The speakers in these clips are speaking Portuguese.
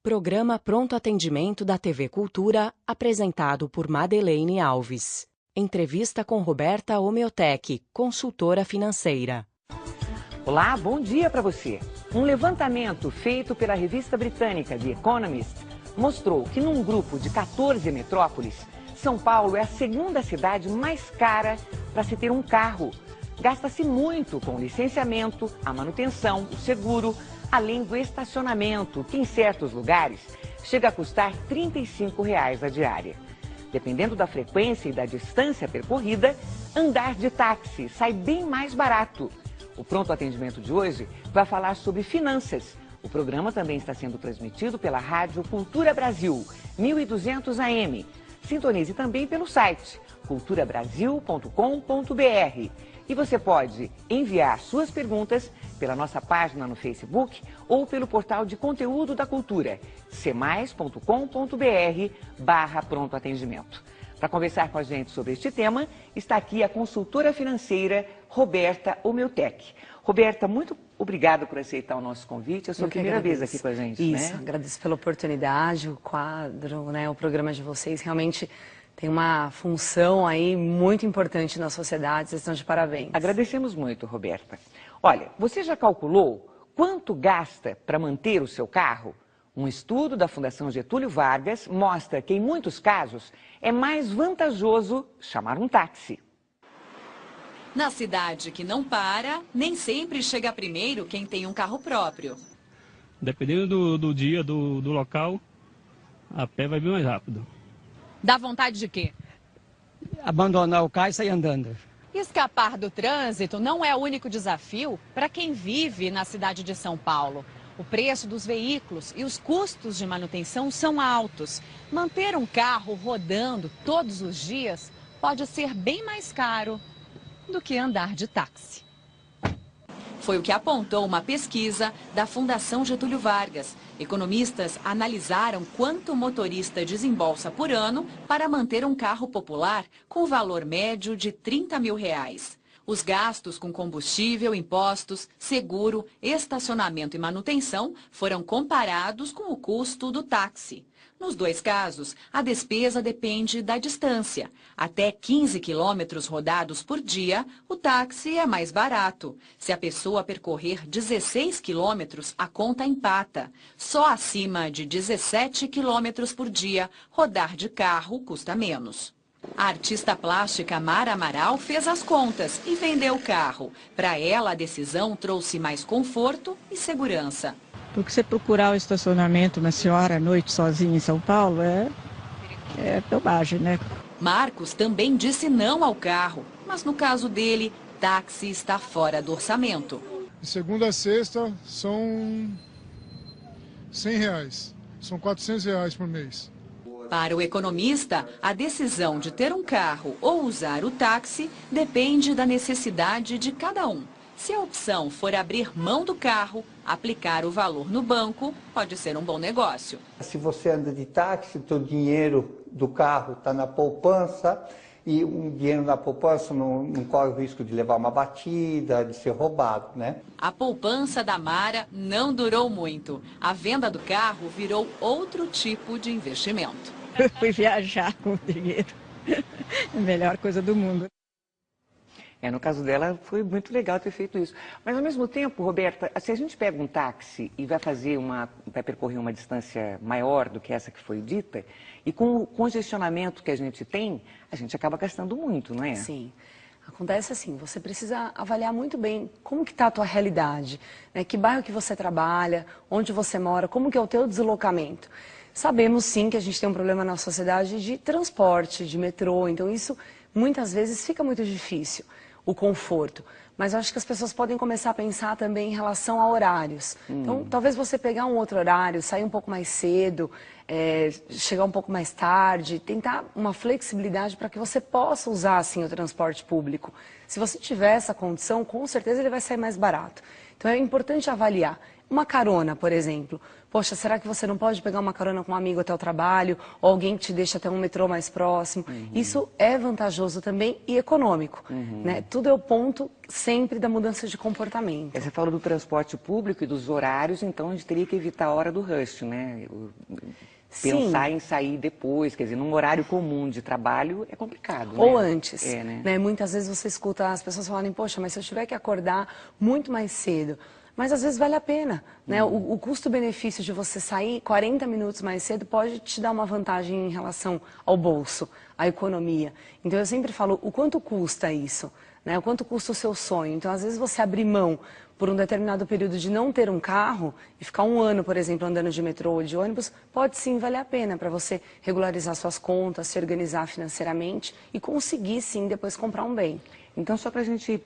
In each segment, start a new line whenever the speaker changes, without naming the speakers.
Programa Pronto Atendimento da TV Cultura, apresentado por Madeleine Alves. Entrevista com Roberta Omeotec, consultora financeira.
Olá, bom dia para você. Um levantamento feito pela revista britânica The Economist mostrou que num grupo de 14 metrópoles, São Paulo é a segunda cidade mais cara para se ter um carro. Gasta-se muito com o licenciamento, a manutenção, o seguro, além do estacionamento, que em certos lugares chega a custar R$ 35 a diária. Dependendo da frequência e da distância percorrida, andar de táxi sai bem mais barato. O Pronto Atendimento de hoje vai falar sobre finanças. O programa também está sendo transmitido pela Rádio Cultura Brasil, 1200 AM. Sintonize também pelo site culturabrasil.com.br. E você pode enviar suas perguntas pela nossa página no Facebook ou pelo portal de conteúdo da cultura, cmais.com.br/pronto atendimento. Para conversar com a gente sobre este tema, está aqui a consultora financeira Roberta Omeotec. Roberta, muito obrigada por aceitar o nosso convite. É a sua primeira vez aqui com a gente,
Isso,
né?
Agradeço pela oportunidade, o quadro, né, o programa de vocês realmente tem uma função aí muito importante na sociedade, vocês estão de parabéns.
Agradecemos muito, Roberta. Olha, você já calculou quanto gasta para manter o seu carro? Um estudo da Fundação Getúlio Vargas mostra que, em muitos casos, é mais vantajoso chamar um táxi.
Na cidade que não para, nem sempre chega primeiro quem tem um carro próprio.
Dependendo do dia, do local, a pé vai bem mais rápido.
Dá vontade de quê?
Abandonar o carro e sair andando.
Escapar do trânsito não é o único desafio para quem vive na cidade de São Paulo. O preço dos veículos e os custos de manutenção são altos. Manter um carro rodando todos os dias pode ser bem mais caro do que andar de táxi. Foi o que apontou uma pesquisa da Fundação Getúlio Vargas. Economistas analisaram quanto o motorista desembolsa por ano para manter um carro popular com valor médio de R$ 30 mil. Os gastos com combustível, impostos, seguro, estacionamento e manutenção foram comparados com o custo do táxi. Nos dois casos, a despesa depende da distância. Até 15 quilômetros rodados por dia, o táxi é mais barato. Se a pessoa percorrer 16 quilômetros, a conta empata. Só acima de 17 quilômetros por dia, rodar de carro custa menos. A artista plástica Mara Amaral fez as contas e vendeu o carro. Para ela, a decisão trouxe mais conforto e segurança.
Porque você procurar o estacionamento, uma senhora à noite sozinha em São Paulo, é bobagem, né?
Marcos também disse não ao carro, mas no caso dele, táxi está fora do orçamento.
De segunda a sexta são R$ 100, são R$ 400 por mês.
Para o economista, a decisão de ter um carro ou usar o táxi depende da necessidade de cada um. Se a opção for abrir mão do carro, aplicar o valor no banco, pode ser um bom negócio.
Se você anda de táxi, o dinheiro do carro está na poupança e o dinheiro na poupança não corre o risco de levar uma batida, de ser roubado, né?
A poupança da Mara não durou muito. A venda do carro virou outro tipo de investimento.
Eu fui viajar com o dinheiro. A melhor coisa do mundo.
No caso dela, foi muito legal ter feito isso. Mas, ao mesmo tempo, Roberta, se a gente pega um táxi e vai percorrer uma distância maior do que essa que foi dita, e com o congestionamento que a gente tem, a gente acaba gastando muito, não é?
Sim. Acontece assim, você precisa avaliar muito bem como que está a tua realidade, né? Que bairro que você trabalha, onde você mora, como que é o teu deslocamento. Sabemos sim que a gente tem um problema na sociedade de transporte, de metrô, então isso muitas vezes fica muito difícil. O conforto, mas eu acho que as pessoas podem começar a pensar também em relação a horários. Então, talvez você pegar um outro horário, sair um pouco mais cedo, chegar um pouco mais tarde, tentar uma flexibilidade para que você possa usar, assim, o transporte público. Se você tiver essa condição, com certeza ele vai sair mais barato. Então, é importante avaliar. Uma carona, por exemplo, Poxa, será que você não pode pegar uma carona com um amigo até o trabalho? Ou alguém que te deixa até um metrô mais próximo? Isso é vantajoso também e econômico. Né? Tudo é o ponto sempre da mudança de comportamento.
Você falou do transporte público e dos horários, então a gente teria que evitar a hora do rush, né? Pensar em sair depois, quer dizer, num horário comum de trabalho é complicado, né?
Ou antes.
Né?
Muitas vezes você escuta as pessoas falarem, poxa, mas se eu tiver que acordar muito mais cedo... Mas às vezes vale a pena, né? O custo-benefício de você sair 40 minutos mais cedo pode te dar uma vantagem em relação ao bolso, à economia. Então eu sempre falo, o quanto custa isso? Né? O quanto custa o seu sonho? Então às vezes você abrir mão por um determinado período de não ter um carro e ficar um ano, por exemplo, andando de metrô ou de ônibus, pode sim valer a pena para você regularizar suas contas, se organizar financeiramente e conseguir sim depois comprar um bem.
Então, só para a gente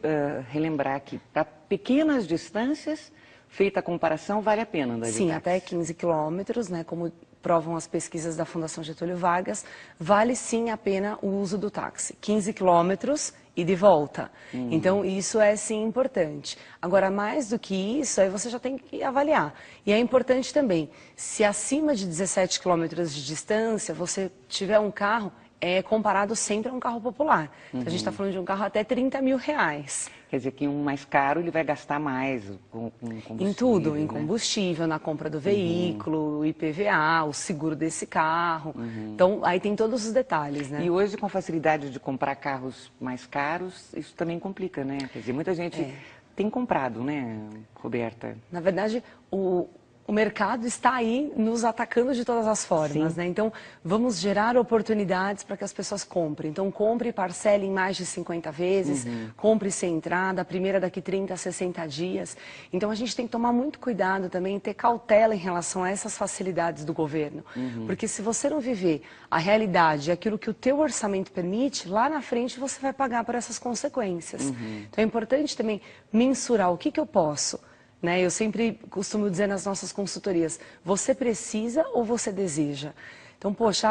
relembrar aqui, para pequenas distâncias, feita a comparação, vale a pena andar de táxi?
Sim, até 15 quilômetros, né, como provam as pesquisas da Fundação Getúlio Vargas, vale sim a pena o uso do táxi. 15 quilômetros e de volta. Então, isso é sim importante. Agora, mais do que isso, aí você já tem que avaliar. E é importante também, se acima de 17 quilômetros de distância, você tiver um carro, é comparado sempre a um carro popular. Então, a gente está falando de um carro até 30 mil reais.
Quer dizer que um mais caro ele vai gastar mais com combustível.
Em tudo, em
né?
combustível, na compra do veículo, o IPVA, o seguro desse carro. Então, aí tem todos os detalhes, né?
E hoje, com a facilidade de comprar carros mais caros, isso também complica, né? Quer dizer, muita gente tem comprado, né, Roberta?
Na verdade, o mercado está aí nos atacando de todas as formas, né? Então, vamos gerar oportunidades para que as pessoas comprem. Então, compre e parcele em mais de 50 vezes, compre sem entrada, a primeira daqui 30 a 60 dias. Então, a gente tem que tomar muito cuidado também, ter cautela em relação a essas facilidades do governo. Porque se você não viver a realidade, aquilo que o teu orçamento permite, lá na frente você vai pagar por essas consequências. Então, é importante também mensurar o que eu posso. Né? Eu sempre costumo dizer nas nossas consultorias, você precisa ou você deseja? Então, poxa,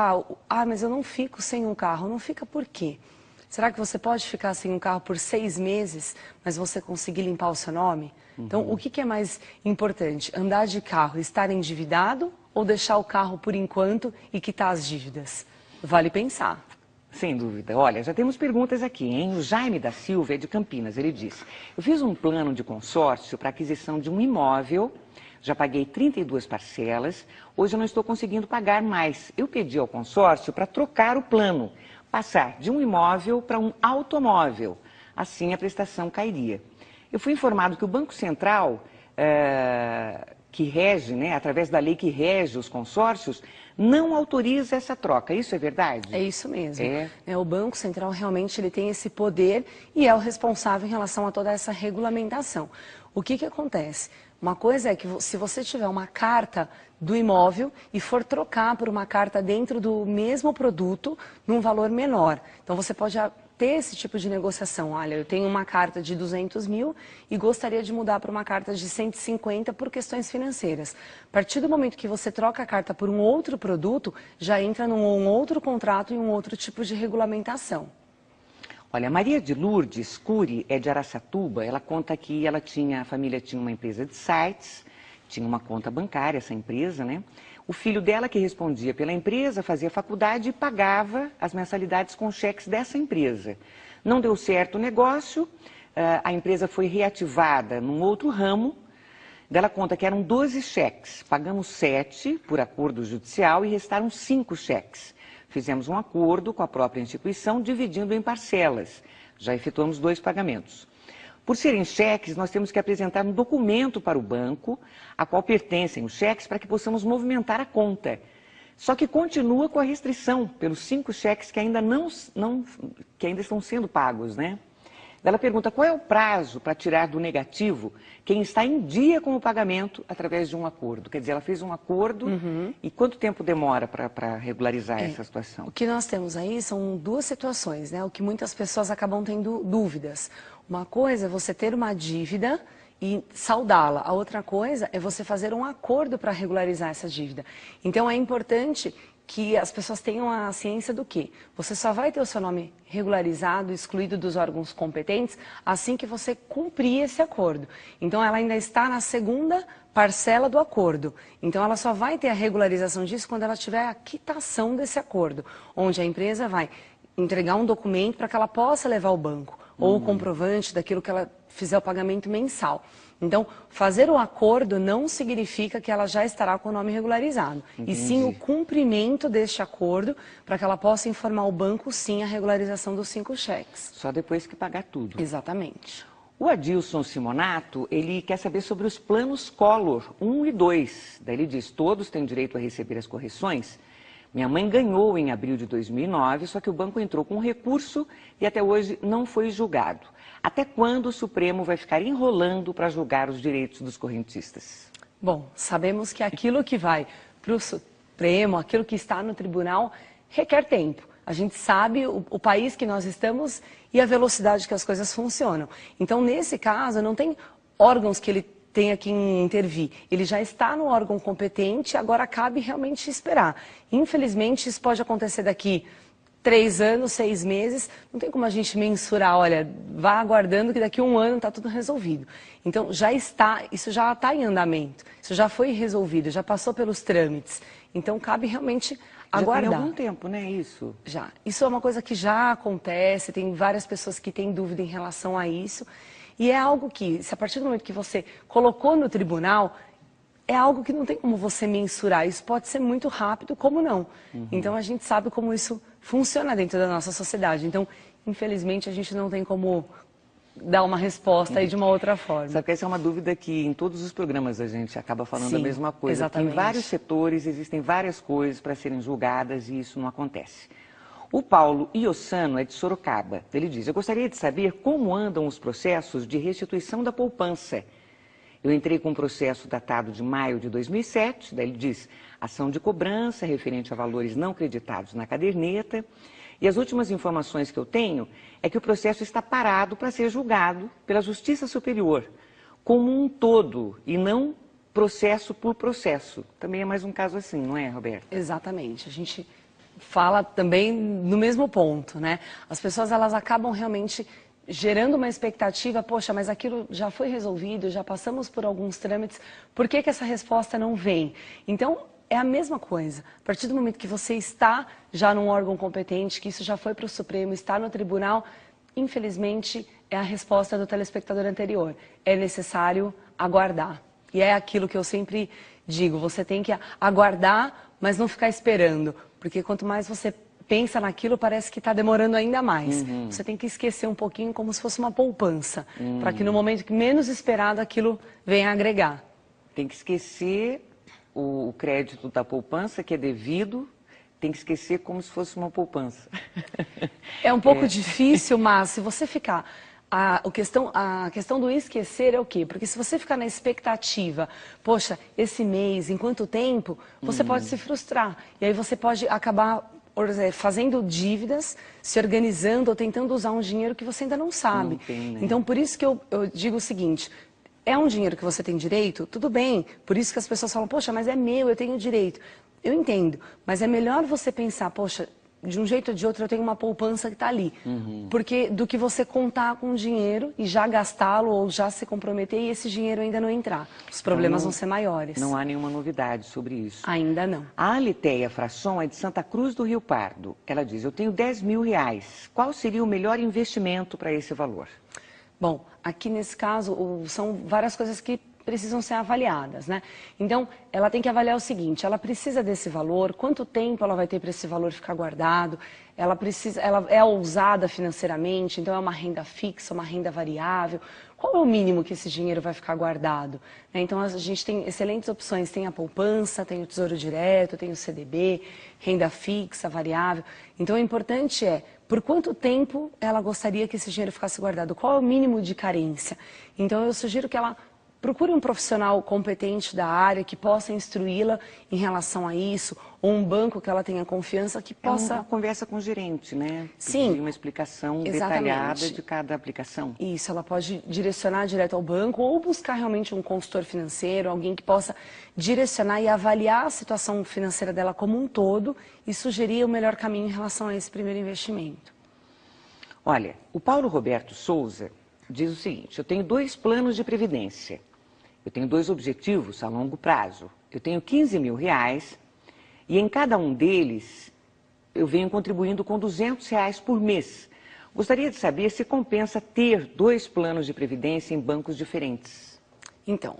mas eu não fico sem um carro. Não fica por quê? Será que você pode ficar sem um carro por 6 meses, mas você conseguir limpar o seu nome? Então, o que é mais importante? Andar de carro e estar endividado ou deixar o carro por enquanto e quitar as dívidas? Vale pensar.
Sem dúvida. Olha, já temos perguntas aqui, hein? O Jaime da Silva é de Campinas, ele diz: eu fiz um plano de consórcio para aquisição de um imóvel, já paguei 32 parcelas, hoje eu não estou conseguindo pagar mais. Eu pedi ao consórcio para trocar o plano, passar de um imóvel para um automóvel, assim a prestação cairia. Eu fui informado que o Banco Central, que rege, né, através da lei que rege os consórcios, não autoriza essa troca. Isso é verdade?
É isso mesmo. O Banco Central realmente ele tem esse poder e é o responsável em relação a toda essa regulamentação. O que acontece? Uma coisa é que se você tiver uma carta do imóvel e for trocar por uma carta dentro do mesmo produto num valor menor. Então você pode ter esse tipo de negociação. Olha, eu tenho uma carta de 200 mil e gostaria de mudar para uma carta de 150 por questões financeiras. A partir do momento que você troca a carta por um outro produto, já entra num outro contrato e um outro tipo de regulamentação.
Olha, Maria de Lourdes Cury é de Araçatuba. Ela conta que a família tinha uma empresa de sites, tinha uma conta bancária, essa empresa, né? O filho dela, que respondia pela empresa, fazia faculdade e pagava as mensalidades com cheques dessa empresa. Não deu certo o negócio, a empresa foi reativada num outro ramo. Ela conta que eram 12 cheques, pagamos 7 por acordo judicial e restaram 5 cheques. Fizemos um acordo com a própria instituição, dividindo em parcelas. Já efetuamos 2 pagamentos. Por serem cheques, nós temos que apresentar um documento para o banco, a qual pertencem os cheques, para que possamos movimentar a conta. Só que continua com a restrição pelos 5 cheques que ainda que ainda estão sendo pagos, né? Ela pergunta qual é o prazo para tirar do negativo quem está em dia com o pagamento através de um acordo. Quer dizer, ela fez um acordo e quanto tempo demora para regularizar essa situação?
O que nós temos aí são 2 situações, né? O que muitas pessoas acabam tendo dúvidas. Uma coisa é você ter uma dívida e saldá-la. A outra coisa é você fazer um acordo para regularizar essa dívida. Então é importante que as pessoas tenham a ciência do quê? Você só vai ter o seu nome regularizado, excluído dos órgãos competentes, assim que você cumprir esse acordo. Então ela ainda está na segunda parcela do acordo. Então ela só vai ter a regularização disso quando ela tiver a quitação desse acordo, onde a empresa vai entregar um documento para que ela possa levar ao banco, ou o comprovante daquilo que ela fizer o pagamento mensal. Então, fazer o acordo não significa que ela já estará com o nome regularizado.
Entendi.
E sim o cumprimento deste acordo para que ela possa informar o banco, sim, a regularização dos 5 cheques.
Só depois que pagar tudo.
Exatamente.
O Adilson Simonato, ele quer saber sobre os planos Collor 1 e 2. Daí ele diz, todos têm direito a receber as correções. Minha mãe ganhou em abril de 2009, só que o banco entrou com recurso e até hoje não foi julgado. Até quando o Supremo vai ficar enrolando para julgar os direitos dos correntistas?
Bom, sabemos que aquilo que vai para o Supremo, aquilo que está no tribunal, requer tempo. A gente sabe o país que nós estamos e a velocidade que as coisas funcionam. Então, nesse caso, não tem órgãos que ele tenha que intervir. Ele já está no órgão competente, agora cabe realmente esperar. Infelizmente, isso pode acontecer daqui 3 anos, 6 meses, não tem como a gente mensurar, olha, vá aguardando que daqui a 1 ano está tudo resolvido. Então, isso já está em andamento, isso já foi resolvido, já passou pelos trâmites. Então, cabe realmente aguardar.
Já tem algum tempo, né, isso?
Já. Isso é uma coisa que já acontece, tem várias pessoas que têm dúvida em relação a isso. E é algo que, se a partir do momento que você colocou no tribunal, é algo que não tem como você mensurar. Isso pode ser muito rápido, como não. Então, a gente sabe como isso funciona dentro da nossa sociedade. Então, infelizmente, a gente não tem como dar uma resposta aí de uma outra forma.
Sabe que essa é uma dúvida que em todos os programas a gente acaba falando a
Sim,
mesma coisa.
exatamente.
Em vários setores existem várias coisas para serem julgadas e isso não acontece. O Paulo Iossano é de Sorocaba. Ele diz, eu gostaria de saber como andam os processos de restituição da poupança. Eu entrei com um processo datado de maio de 2007, daí ele diz, ação de cobrança referente a valores não creditados na caderneta. E as últimas informações que eu tenho é que o processo está parado para ser julgado pela Justiça Superior, como um todo, e não processo por processo. Também é mais um caso assim, não é, Roberto?
Exatamente. A gente fala também no mesmo ponto, né? As pessoas, elas acabam realmente gerando uma expectativa, poxa, mas aquilo já foi resolvido, já passamos por alguns trâmites, por que essa resposta não vem? Então, é a mesma coisa. A partir do momento que você está já num órgão competente, que isso já foi para o Supremo, está no tribunal, infelizmente, é a resposta do telespectador anterior. É necessário aguardar. E é aquilo que eu sempre digo, você tem que aguardar, mas não ficar esperando. Porque quanto mais você pensa naquilo, parece que está demorando ainda mais. Você tem que esquecer um pouquinho como se fosse uma poupança, para que no momento que menos esperado aquilo venha agregar.
Tem que esquecer o crédito da poupança, que é devido, tem que esquecer como se fosse uma poupança.
É um pouco difícil, mas se você ficar... A questão do esquecer é o quê? Porque se você ficar na expectativa, poxa, esse mês, em quanto tempo, você pode se frustrar. E aí você pode acabar fazendo dívidas, se organizando ou tentando usar um dinheiro que você ainda não sabe.
Não tem, né?
Então, por isso que eu digo o seguinte, é um dinheiro que você tem direito? Tudo bem. Por isso que as pessoas falam, poxa, mas é meu, eu tenho direito. Eu entendo, mas é melhor você pensar, poxa, de um jeito ou de outro eu tenho uma poupança que está ali. Porque do que você contar com o dinheiro e já gastá-lo ou já se comprometer e esse dinheiro ainda não entrar. Os problemas vão ser maiores.
Não há nenhuma novidade sobre isso.
Ainda não.
A Alitéia Frasson é de Santa Cruz do Rio Pardo. Ela diz, eu tenho 10 mil reais. Qual seria o melhor investimento para esse valor?
Bom, aqui nesse caso são várias coisas que precisam ser avaliadas, né? Então, ela tem que avaliar o seguinte, ela precisa desse valor, quanto tempo ela vai ter para esse valor ficar guardado, ela é ousada financeiramente, então é uma renda fixa, uma renda variável, qual é o mínimo que esse dinheiro vai ficar guardado? Então, a gente tem excelentes opções, tem a poupança, tem o Tesouro Direto, tem o CDB, renda fixa, variável. Então, o importante é, por quanto tempo ela gostaria que esse dinheiro ficasse guardado? Qual é o mínimo de carência? Então, eu sugiro que ela procure um profissional competente da área que possa instruí-la em relação a isso, ou um banco que ela tenha confiança que possa...
É uma conversa com o gerente, né?
Sim.
Pedir uma explicação detalhada de cada aplicação.
Isso, ela pode direcionar direto ao banco ou buscar realmente um consultor financeiro, alguém que possa direcionar e avaliar a situação financeira dela como um todo e sugerir o melhor caminho em relação a esse primeiro investimento.
Olha, o Paulo Roberto Souza diz o seguinte: eu tenho 2 planos de previdência. Eu tenho 2 objetivos a longo prazo. Eu tenho R$15 mil e em cada um deles eu venho contribuindo com R$200 por mês. Gostaria de saber se compensa ter 2 planos de previdência em bancos diferentes.
Então,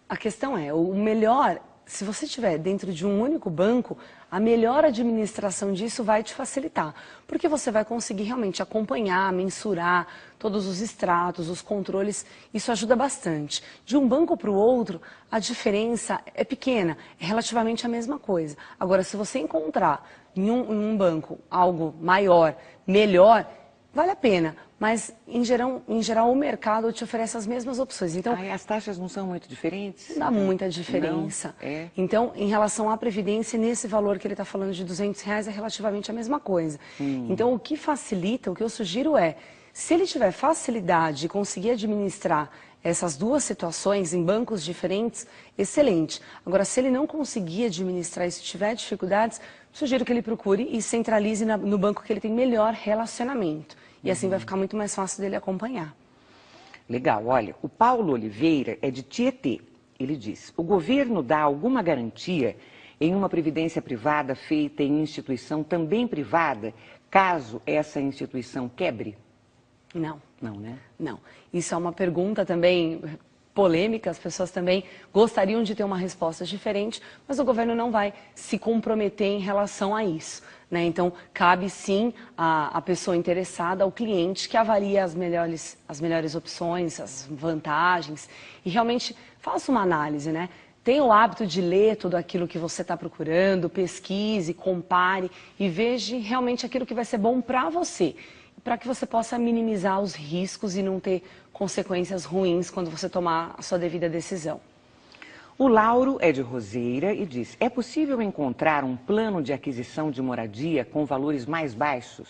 a questão é, o melhor, se você estiver dentro de um único banco, a melhor administração disso vai te facilitar, porque você vai conseguir realmente acompanhar, mensurar todos os extratos, os controles, isso ajuda bastante. De um banco para o outro, a diferença é pequena, é relativamente a mesma coisa. Agora, se você encontrar em um banco algo maior, melhor, vale a pena, mas em geral o mercado te oferece as mesmas opções. Então,
as taxas não são muito diferentes?
Não dá muita diferença.
Não, é.
Então, em relação à previdência, nesse valor que ele está falando de R$200 é relativamente a mesma coisa. Então, o que facilita, o que eu sugiro é, se ele tiver facilidade de conseguir administrar essas 2 situações em bancos diferentes, excelente. Agora, se ele não conseguir administrar e se tiver dificuldades, sugiro que ele procure e centralize no banco que ele tem melhor relacionamento. E assim vai ficar muito mais fácil dele acompanhar.
Legal, olha, o Paulo Oliveira é de Tietê. Ele diz: o governo dá alguma garantia em uma previdência privada feita em instituição também privada, caso essa instituição quebre?
Não.
Não, né?
Não. Isso é uma pergunta também polêmica, as pessoas também gostariam de ter uma resposta diferente, mas o governo não vai se comprometer em relação a isso, né? Então, cabe sim à pessoa interessada, ao cliente, que avalie as melhores opções, as vantagens, e realmente faça uma análise, né? Tenha o hábito de ler tudo aquilo que você está procurando, pesquise, compare e veja realmente aquilo que vai ser bom para você, para que você possa minimizar os riscos e não ter consequências ruins quando você tomar a sua devida decisão.
O Lauro é de Roseira e diz: é possível encontrar um plano de aquisição de moradia com valores mais baixos?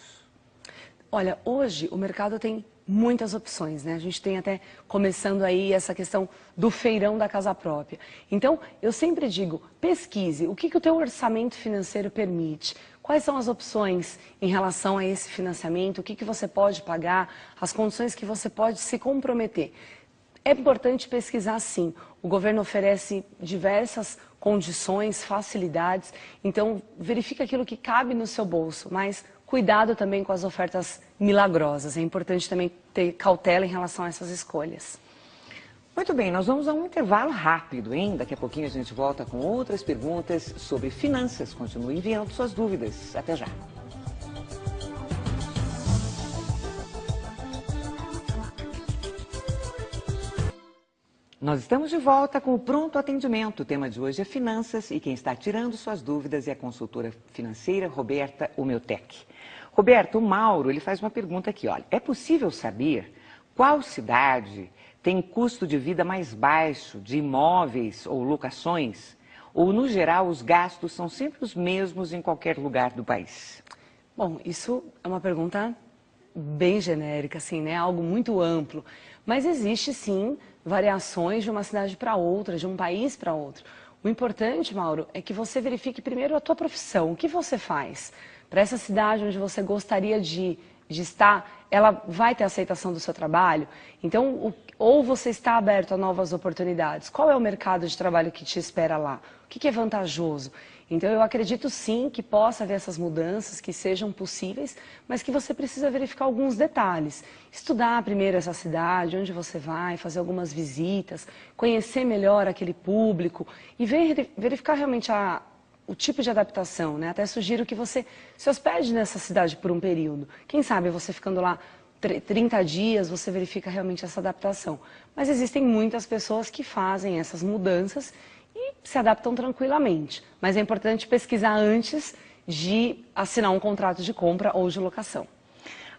Olha, hoje o mercado tem muitas opções, né? A gente tem até começando aí essa questão do feirão da casa própria. Então, eu sempre digo, pesquise o que o teu orçamento financeiro permite. Quais são as opções em relação a esse financiamento, o que você pode pagar, as condições que você pode se comprometer. É importante pesquisar sim, o governo oferece diversas condições, facilidades, então verifique aquilo que cabe no seu bolso, mas cuidado também com as ofertas milagrosas, é importante também ter cautela em relação a essas escolhas.
Muito bem, nós vamos a um intervalo rápido, hein? Daqui a pouquinho a gente volta com outras perguntas sobre finanças. Continue enviando suas dúvidas. Até já. Nós estamos de volta com o Pronto Atendimento. O tema de hoje é finanças e quem está tirando suas dúvidas é a consultora financeira Roberta Omeotec. Roberta, o Mauro, ele faz uma pergunta aqui, olha. É possível saber qual cidade tem custo de vida mais baixo de imóveis ou locações? Ou, no geral, os gastos são sempre os mesmos em qualquer lugar do país?
Bom, isso é uma pergunta bem genérica, assim, né? Algo muito amplo. Mas existe, sim, variações de uma cidade para outra, de um país para outro. O importante, Mauro, é que você verifique primeiro a tua profissão. O que você faz? Para essa cidade onde você gostaria de estar, ela vai ter aceitação do seu trabalho? Então, ou você está aberto a novas oportunidades? Qual é o mercado de trabalho que te espera lá? O que é vantajoso? Então, eu acredito sim que possa haver essas mudanças, que sejam possíveis, mas que você precisa verificar alguns detalhes. Estudar primeiro essa cidade, onde você vai, fazer algumas visitas, conhecer melhor aquele público e verificar realmente o tipo de adaptação, né? Até sugiro que você se hospede nessa cidade por um período. Quem sabe você ficando lá 30 dias, você verifica realmente essa adaptação. Mas existem muitas pessoas que fazem essas mudanças e se adaptam tranquilamente. Mas é importante pesquisar antes de assinar um contrato de compra ou de locação.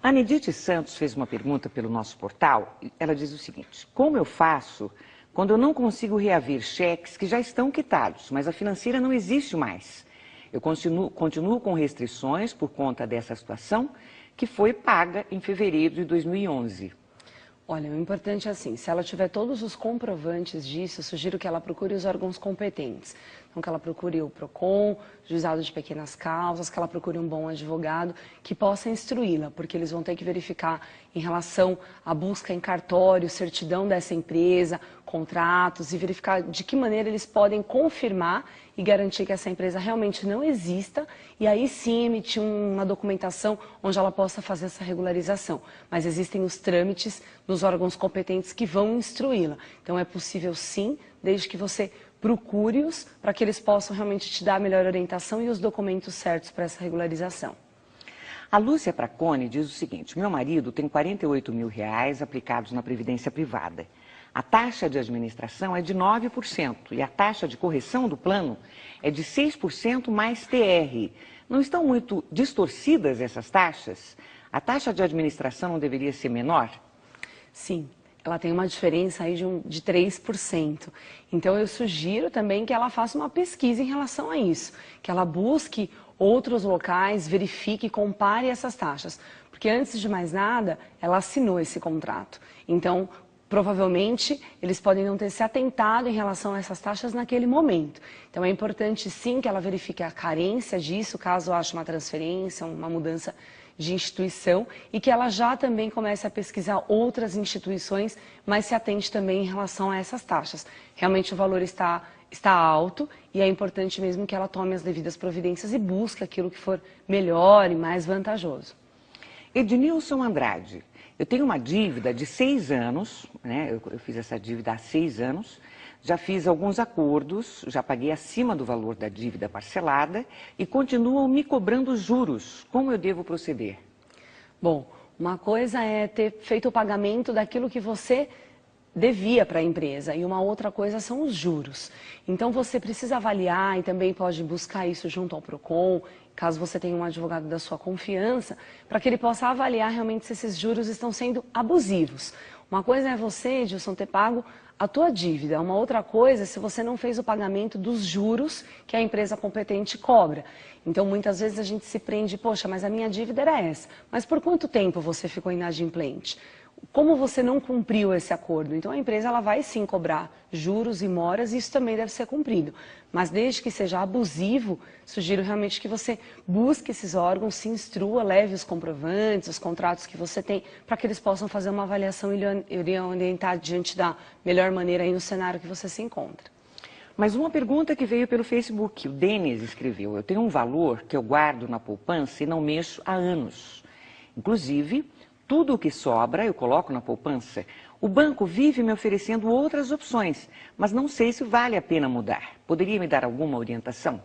A Nedite Santos fez uma pergunta pelo nosso portal. Ela diz o seguinte: como eu faço quando eu não consigo reaver cheques que já estão quitados, mas a financeira não existe mais. Eu continuo com restrições por conta dessa situação, que foi paga em fevereiro de 2011.
Olha, o importante é assim, se ela tiver todos os comprovantes disso, eu sugiro que ela procure os órgãos competentes. Então, que ela procure o PROCON, juizado de pequenas causas, que ela procure um bom advogado que possa instruí-la, porque eles vão ter que verificar em relação à busca em cartório, certidão dessa empresa, contratos, e verificar de que maneira eles podem confirmar e garantir que essa empresa realmente não exista, e aí sim emitir uma documentação onde ela possa fazer essa regularização. Mas existem os trâmites nos órgãos competentes que vão instruí-la. Então é possível sim, desde que você procure-os para que eles possam realmente te dar a melhor orientação e os documentos certos para essa regularização.
A Lúcia Praconi diz o seguinte: meu marido tem R$48 mil aplicados na Previdência Privada. A taxa de administração é de 9% e a taxa de correção do plano é de 6% mais TR. Não estão muito distorcidas essas taxas? A taxa de administração não deveria ser menor?
Sim, ela tem uma diferença aí de 3%. Então eu sugiro também que ela faça uma pesquisa em relação a isso, que ela busque outros locais, verifique e compare essas taxas. Porque antes de mais nada, ela assinou esse contrato. Então, provavelmente, eles podem não ter se atentado em relação a essas taxas naquele momento. Então, é importante, sim, que ela verifique a carência disso, caso ache uma transferência, uma mudança de instituição, e que ela já também comece a pesquisar outras instituições, mas se atente também em relação a essas taxas. Realmente, o valor está alto e é importante mesmo que ela tome as devidas providências e busque aquilo que for melhor e mais vantajoso.
Ednilson Andrade. Eu tenho uma dívida de 6 anos, né? Eu fiz essa dívida há 6 anos, já fiz alguns acordos, já paguei acima do valor da dívida parcelada e continuam me cobrando juros. Como eu devo proceder?
Bom, uma coisa é ter feito o pagamento daquilo que você devia para a empresa e uma outra coisa são os juros. Então você precisa avaliar e também pode buscar isso junto ao PROCON, caso você tenha um advogado da sua confiança, para que ele possa avaliar realmente se esses juros estão sendo abusivos. Uma coisa é você, Edilson, ter pago a tua dívida. Uma outra coisa é se você não fez o pagamento dos juros que a empresa competente cobra. Então, muitas vezes a gente se prende, poxa, mas a minha dívida era essa. Mas por quanto tempo você ficou inadimplente? Como você não cumpriu esse acordo? Então, a empresa ela vai sim cobrar juros e moras e isso também deve ser cumprido. Mas desde que seja abusivo, sugiro realmente que você busque esses órgãos, se instrua, leve os comprovantes, os contratos que você tem, para que eles possam fazer uma avaliação e orientar diante da melhor maneira aí no cenário que você se encontra.
Mas uma pergunta que veio pelo Facebook, o Denis escreveu: eu tenho um valor que eu guardo na poupança e não mexo há anos. Inclusive, tudo o que sobra eu coloco na poupança. O banco vive me oferecendo outras opções, mas não sei se vale a pena mudar. Poderia me dar alguma orientação?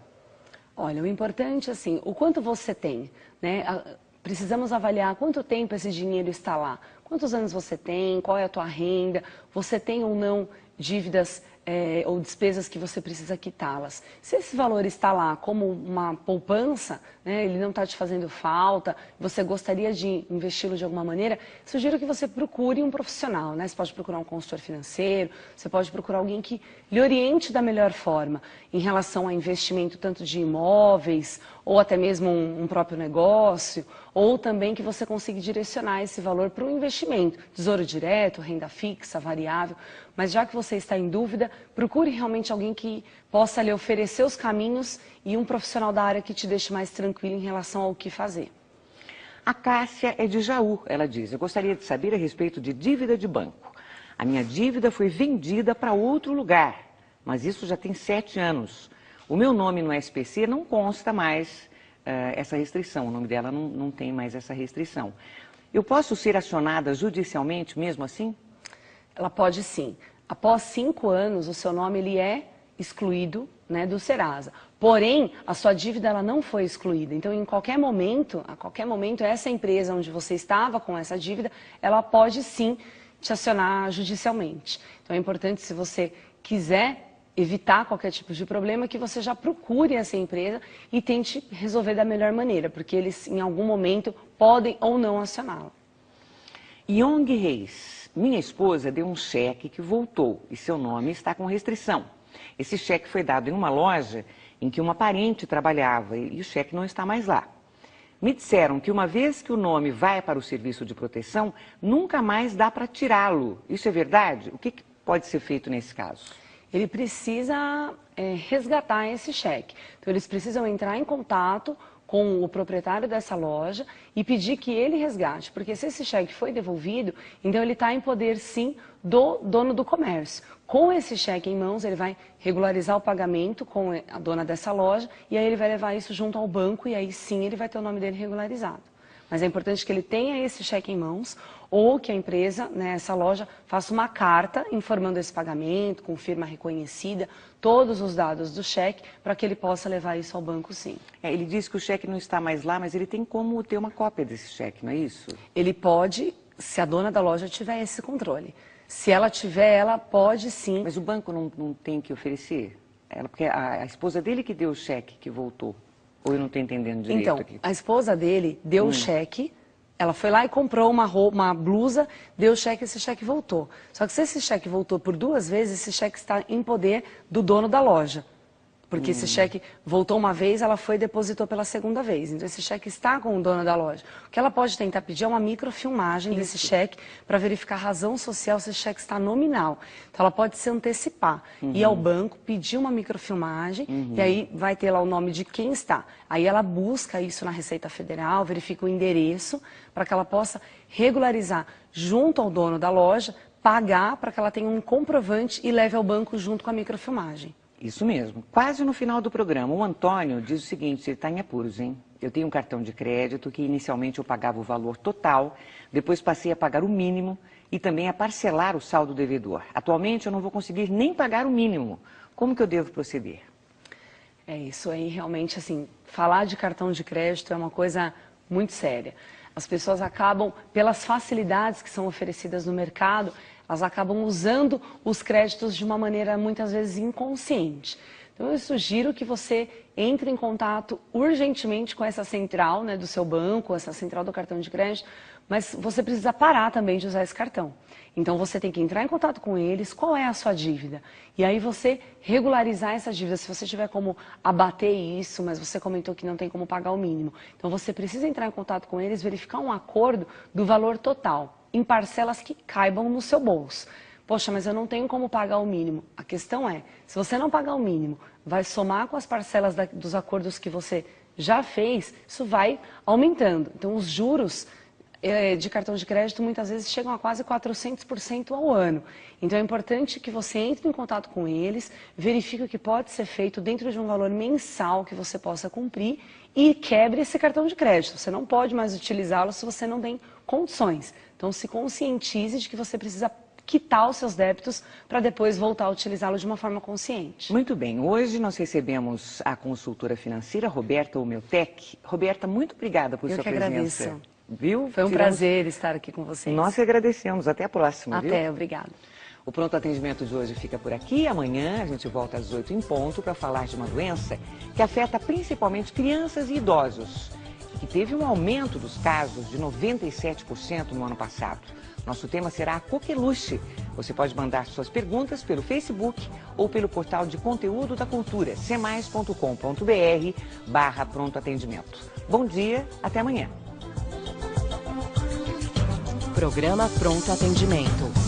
Olha, o importante é assim, o quanto você tem, né? Precisamos avaliar quanto tempo esse dinheiro está lá. Quantos anos você tem, qual é a tua renda, você tem ou não dívidas ou despesas que você precisa quitá-las. Se esse valor está lá como uma poupança, né, ele não está te fazendo falta, você gostaria de investi-lo de alguma maneira, sugiro que você procure um profissional, né? Você pode procurar um consultor financeiro, você pode procurar alguém que lhe oriente da melhor forma em relação a investimento tanto de imóveis ou até mesmo um próprio negócio, ou também que você consiga direcionar esse valor para um investimento, tesouro direto, renda fixa, variável. Mas já que você está em dúvida, procure realmente alguém que possa lhe oferecer os caminhos e um profissional da área que te deixe mais tranquilo em relação ao que fazer.
A Cássia é de Jaú, ela diz: eu gostaria de saber a respeito de dívida de banco. A minha dívida foi vendida para outro lugar, mas isso já tem 7 anos. O meu nome no SPC não consta mais essa restrição, o nome dela não tem mais essa restrição. Eu posso ser acionada judicialmente mesmo assim?
Ela pode sim. Após 5 anos, o seu nome ele é excluído, né, do Serasa. Porém, a sua dívida ela não foi excluída. Então, a qualquer momento, essa empresa onde você estava com essa dívida, ela pode sim te acionar judicialmente. Então, é importante, se você quiser evitar qualquer tipo de problema, que você já procure essa empresa e tente resolver da melhor maneira, porque eles, em algum momento, podem ou não acioná-la.
Yong Reis. Minha esposa deu um cheque que voltou e seu nome está com restrição. Esse cheque foi dado em uma loja em que uma parente trabalhava e o cheque não está mais lá. Me disseram que uma vez que o nome vai para o serviço de proteção, nunca mais dá para tirá-lo. Isso é verdade? O que pode ser feito nesse caso?
Ele precisa resgatar esse cheque. Então, eles precisam entrar em contato com o proprietário dessa loja e pedir que ele resgate, porque se esse cheque foi devolvido, então ele está em poder, sim, do dono do comércio. Com esse cheque em mãos, ele vai regularizar o pagamento com a dona dessa loja e aí ele vai levar isso junto ao banco e aí sim ele vai ter o nome dele regularizado. Mas é importante que ele tenha esse cheque em mãos ou que a empresa, né, essa loja, faça uma carta informando esse pagamento, com firma reconhecida, todos os dados do cheque, para que ele possa levar isso ao banco, sim.
Ele disse que o cheque não está mais lá, mas ele tem como ter uma cópia desse cheque, não é isso?
Ele pode, se a dona da loja tiver esse controle. Se ela tiver, ela pode sim.
Mas o banco não tem que oferecer? Porque a esposa dele que deu o cheque, que voltou. Ou eu não estou entendendo direito
então,
aqui?
A esposa dele deu o cheque, ela foi lá e comprou uma blusa, deu o cheque, esse cheque voltou. Só que se esse cheque voltou por 2 vezes, esse cheque está em poder do dono da loja. Porque esse cheque voltou uma vez, ela foi e depositou pela segunda vez. Então, esse cheque está com o dono da loja. O que ela pode tentar pedir é uma microfilmagem desse cheque para verificar a razão social se esse cheque está nominal. Então, ela pode se antecipar, ir ao banco, pedir uma microfilmagem e aí vai ter lá o nome de quem está. Aí ela busca isso na Receita Federal, verifica o endereço para que ela possa regularizar junto ao dono da loja, pagar para que ela tenha um comprovante e leve ao banco junto com a microfilmagem.
Isso mesmo. Quase no final do programa, o Antônio diz o seguinte, ele está em apuros, hein? Eu tenho um cartão de crédito que inicialmente eu pagava o valor total, depois passei a pagar o mínimo e também a parcelar o saldo devedor. Atualmente eu não vou conseguir nem pagar o mínimo. Como que eu devo proceder?
É isso aí, realmente, assim, falar de cartão de crédito é uma coisa muito séria. As pessoas acabam, pelas facilidades que são oferecidas no mercado, elas acabam usando os créditos de uma maneira muitas vezes inconsciente. Então eu sugiro que você entre em contato urgentemente com essa central, né, do seu banco, essa central do cartão de crédito, mas você precisa parar também de usar esse cartão. Então você tem que entrar em contato com eles, qual é a sua dívida? E aí você regularizar essa dívida, se você tiver como abater isso, mas você comentou que não tem como pagar o mínimo. Então você precisa entrar em contato com eles, verificar um acordo do valor total, em parcelas que caibam no seu bolso. Poxa, mas eu não tenho como pagar o mínimo. A questão é, se você não pagar o mínimo, vai somar com as parcelas dos acordos que você já fez, isso vai aumentando. Então os juros de cartão de crédito muitas vezes chegam a quase 400% ao ano. Então é importante que você entre em contato com eles, verifique o que pode ser feito dentro de um valor mensal que você possa cumprir e quebre esse cartão de crédito. Você não pode mais utilizá-lo se você não tem condições. Então se conscientize de que você precisa quitar os seus débitos para depois voltar a utilizá-lo de uma forma consciente.
Muito bem, hoje nós recebemos a consultora financeira Roberta Omeotec. Roberta, muito obrigada por sua presença. Eu que agradeço. Viu?
Foi um prazer estar aqui com vocês.
Nós que agradecemos. Até a próxima.
Até, obrigada.
O Pronto Atendimento de hoje fica por aqui. Amanhã a gente volta às 8 em ponto para falar de uma doença que afeta principalmente crianças e idosos, que teve um aumento dos casos de 97% no ano passado. Nosso tema será a coqueluche. Você pode mandar suas perguntas pelo Facebook ou pelo portal de conteúdo da cultura, cmais.com.br/Pronto Atendimento. Bom dia, até amanhã.
Programa Pronto Atendimento.